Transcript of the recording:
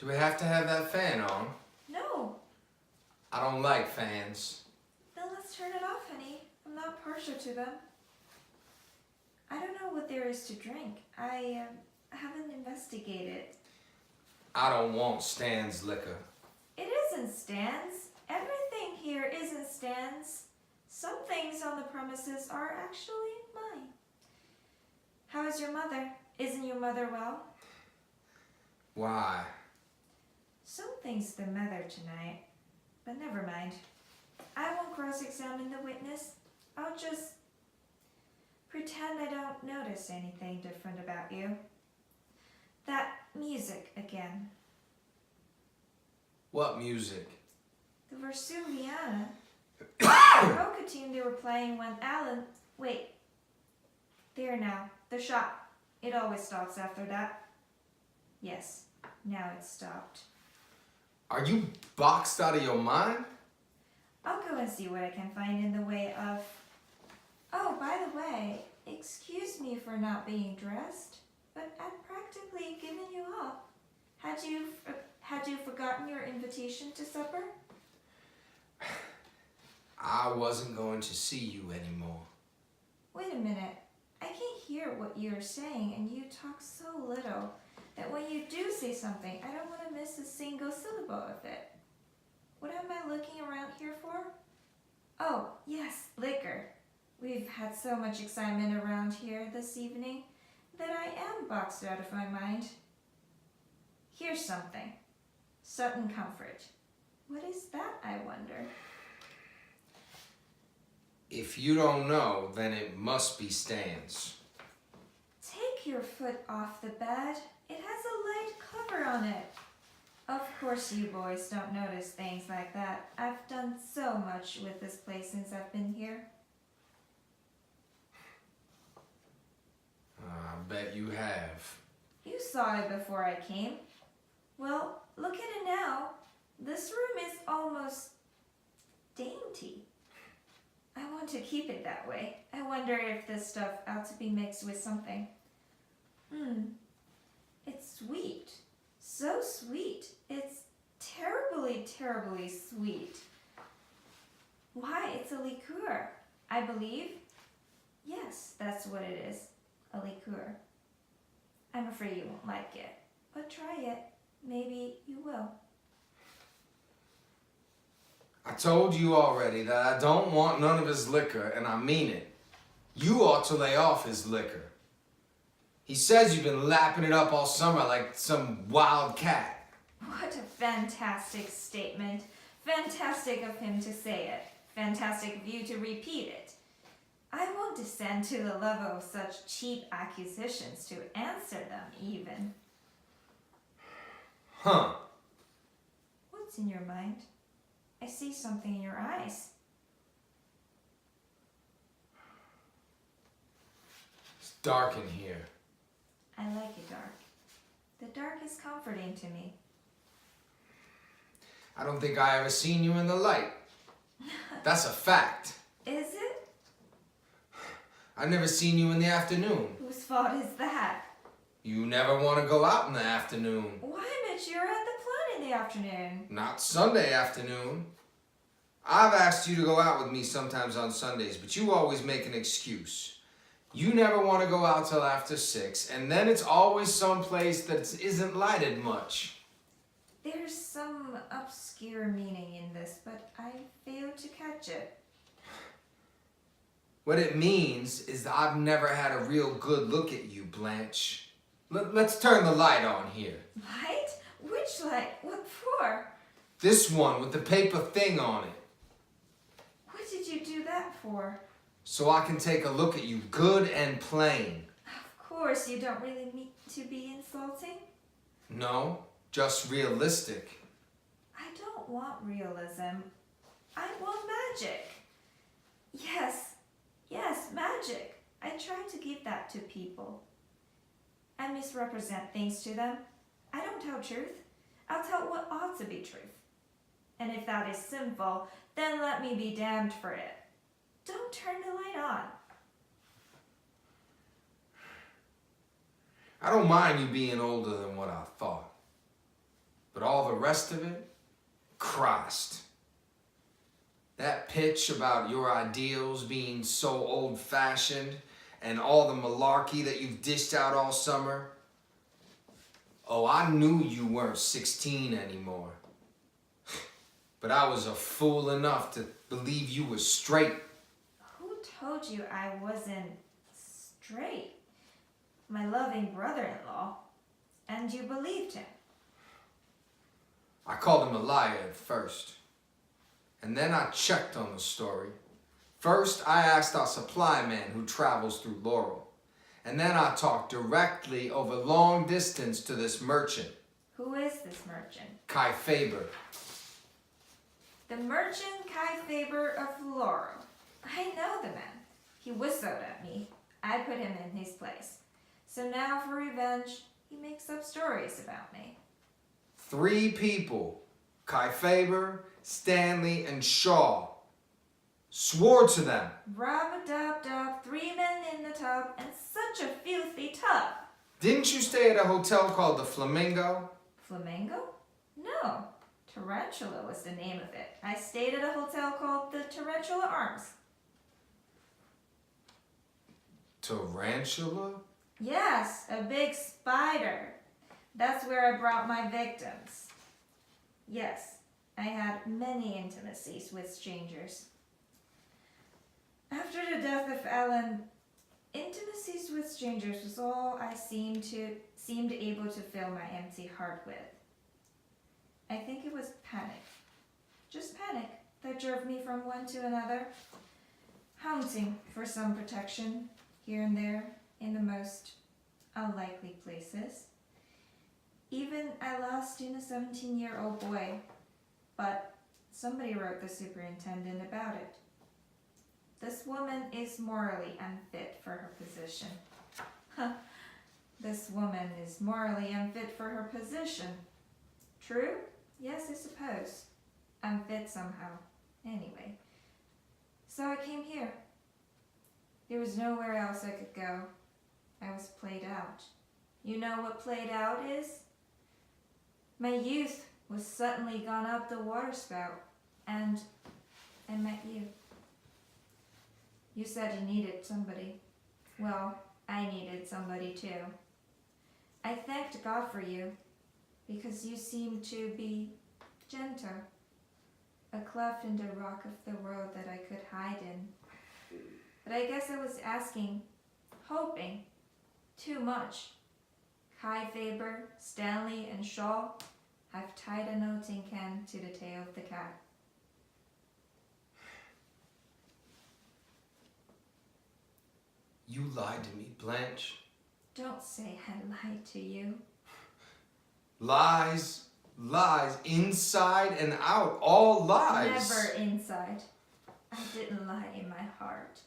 Do we have to have that fan on? No. I don't like fans. Then let's turn it off, honey. I'm not partial to them. I don't know what there is to drink. I haven't investigated. I don't want Stan's liquor. It isn't Stan's. Everything here isn't Stan's. Some things on the premises are actually mine. How is your mother? Isn't your mother well? Why? Something's the matter tonight. But never mind. I won't cross-examine the witness. I'll just pretend I don't notice anything different about you. That music again. What music? The Vesuviana. The polka tune they were playing when Alan... Wait. There now. The shot. It always stops after that. Yes. Now it's stopped. Are you boxed out of your mind? I'll go and see what I can find in the way of... Oh, by the way, excuse me for not being dressed, but I'd practically given you up. Had you forgotten your invitation to supper? I wasn't going to see you anymore. Wait a minute. I can't hear what you're saying, and you talk so little that when you do say something, I don't want to miss a single syllable of it. What am I looking around here for? Oh, yes, liquor. We've had so much excitement around here this evening that I am boxed out of my mind. Here's something. Sudden comfort. What is that, I wonder? If you don't know, then it must be Stan's. Take your foot off the bed. It has a light cover on it. Of course you boys don't notice things like that. I've done so much with this place since I've been here. I bet you have. You saw it before I came. Well, look at it now. This room is almost dainty. I want to keep it that way. I wonder if this stuff ought to be mixed with something. It's sweet. So sweet. It's terribly, terribly sweet. Why, it's a liqueur, I believe. Yes, that's what it is. A liqueur. I'm afraid you won't like it, but try it. Maybe you will. I told you already that I don't want none of his liquor, and I mean it. You ought to lay off his liquor. He says you've been lapping it up all summer like some wild cat. What a fantastic statement. Fantastic of him to say it. Fantastic of you to repeat it. I won't descend to the level of such cheap accusations to answer them, even. Huh. What's in your mind? I see something in your eyes. It's dark in here. I like it dark. The dark is comforting to me. I don't think I ever seen you in the light. That's a fact. Is it? I've never seen you in the afternoon. Whose fault is that? You never want to go out in the afternoon. Why, Mitch, you're at the plant in the afternoon. Not Sunday afternoon. I've asked you to go out with me sometimes on Sundays, but you always make an excuse. You never want to go out till after 6, and then it's always someplace that isn't lighted much. There's some obscure meaning in this, but I failed to catch it. What it means is that I've never had a real good look at you, Blanche. Let's turn the light on here. Light? Which light? What for? This one with the paper thing on it. What did you do that for? So I can take a look at you good and plain. Of course, you don't really mean to be insulting. No, just realistic. I don't want realism. I want magic. Yes, magic. I try to give that to people. I misrepresent things to them. I don't tell truth. I'll tell what ought to be truth. And if that is sinful, then let me be damned for it. Don't turn the light on. I don't mind you being older than what I thought. But all the rest of it, Christ. That pitch about your ideals being so old-fashioned and all the malarkey that you've dished out all summer. Oh, I knew you weren't 16 anymore. But I was a fool enough to believe you were straight. Who told you I wasn't straight? My loving brother-in-law. And you believed him. I called him a liar at first. And then I checked on the story. First, I asked our supply man who travels through Laurel. And then I talked directly over long distance to this merchant. Who is this merchant? Kai Faber. The merchant Kai Faber of Laurel. I know the man. He whistled at me. I put him in his place. So now for revenge, he makes up stories about me. 3 people, Kai Faber, Stanley, and Shaw, swore to them. Rub-a-dub-dub, 3 men in the tub, and such a filthy tub. Didn't you stay at a hotel called the Flamingo? Flamingo? No. Tarantula was the name of it. I stayed at a hotel called the Tarantula Arms. Tarantula? Yes, a big spider. That's where I brought my victims. Yes, I had many intimacies with strangers. After the death of Alan, intimacies with strangers was all I seemed able to fill my empty heart with. I think it was panic, just panic, that drove me from one to another, hunting for some protection here and there in the most unlikely places. Even I lost in a 17-year-old boy, but somebody wrote the superintendent about it. This woman is morally unfit for her position. This woman is morally unfit for her position. True? Yes, I suppose. Unfit somehow. Anyway. So I came here. There was nowhere else I could go. I was played out. You know what played out is? My youth was suddenly gone up the water spout, and I met you. You said you needed somebody. Well, I needed somebody too. I thanked God for you, because you seemed to be gentle, a cleft in the rock of the world that I could hide in. But I guess I was asking, hoping, too much. Kai Faber, Stanley, and Shaw have tied a noting can to the tail of the cat. You lied to me, Blanche. Don't say I lied to you. Lies, lies, inside and out, all lies. Never inside. I didn't lie in my heart.